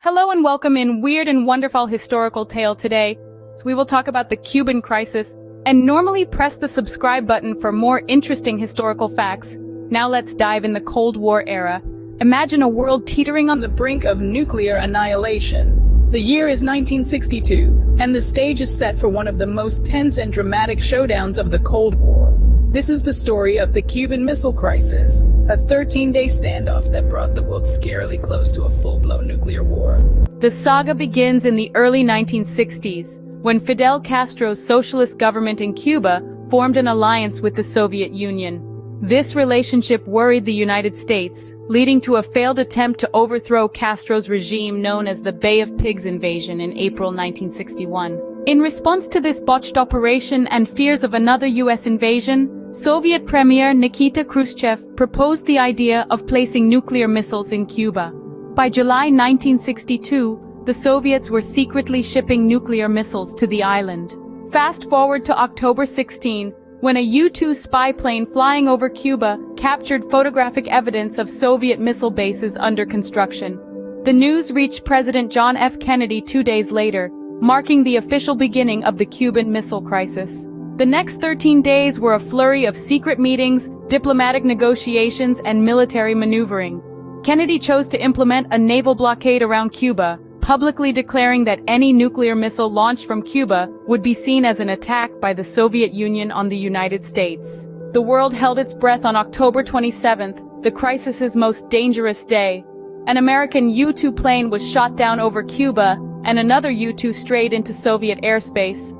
Hello and welcome in weird and wonderful historical tale today. So we will talk about the Cuban crisis and normally press the subscribe button for more interesting historical facts. Now let's dive in the Cold War era. Imagine a world teetering on the brink of nuclear annihilation. The year is 1962, and the stage is set for one of the most tense and dramatic showdowns of the Cold War. This is the story of the Cuban Missile Crisis, a 13-day standoff that brought the world scarily close to a full-blown nuclear war. The saga begins in the early 1960s, when Fidel Castro's socialist government in Cuba formed an alliance with the Soviet Union. This relationship worried the United States, leading to a failed attempt to overthrow Castro's regime known as the Bay of Pigs invasion in April 1961. In response to this botched operation and fears of another U.S. invasion, Soviet Premier Nikita Khrushchev proposed the idea of placing nuclear missiles in Cuba. By July 1962, the Soviets were secretly shipping nuclear missiles to the island. Fast forward to October 16, when a U-2 spy plane flying over Cuba captured photographic evidence of Soviet missile bases under construction. The news reached President John F. Kennedy 2 days later, marking the official beginning of the Cuban Missile Crisis. The next 13 days were a flurry of secret meetings, diplomatic negotiations, and military maneuvering. Kennedy chose to implement a naval blockade around Cuba, publicly declaring that any nuclear missile launched from Cuba would be seen as an attack by the Soviet Union on the United States. The world held its breath on October 27th, the crisis's most dangerous day. An American U-2 plane was shot down over Cuba, and another U-2 strayed into Soviet airspace.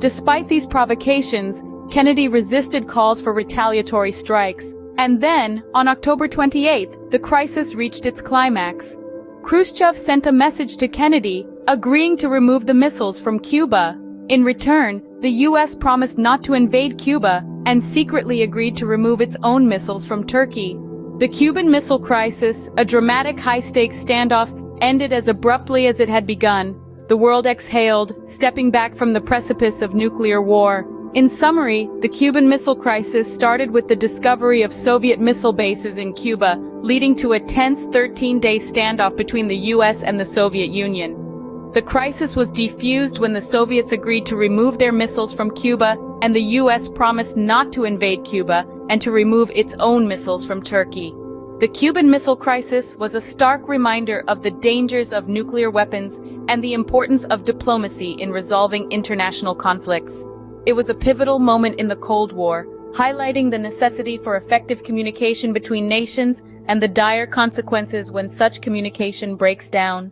Despite these provocations, Kennedy resisted calls for retaliatory strikes. And then, on October 28th, the crisis reached its climax. Khrushchev sent a message to Kennedy, agreeing to remove the missiles from Cuba. In return, the U.S. promised not to invade Cuba, and secretly agreed to remove its own missiles from Turkey. The Cuban Missile Crisis, a dramatic high-stakes standoff, ended as abruptly as it had begun. The world exhaled, stepping back from the precipice of nuclear war. In summary, the Cuban Missile Crisis started with the discovery of Soviet missile bases in Cuba, leading to a tense 13-day standoff between the U.S. and the Soviet Union. The crisis was defused when the Soviets agreed to remove their missiles from Cuba, and the U.S. promised not to invade Cuba and to remove its own missiles from Turkey. The Cuban Missile Crisis was a stark reminder of the dangers of nuclear weapons and the importance of diplomacy in resolving international conflicts. It was a pivotal moment in the Cold War, highlighting the necessity for effective communication between nations and the dire consequences when such communication breaks down.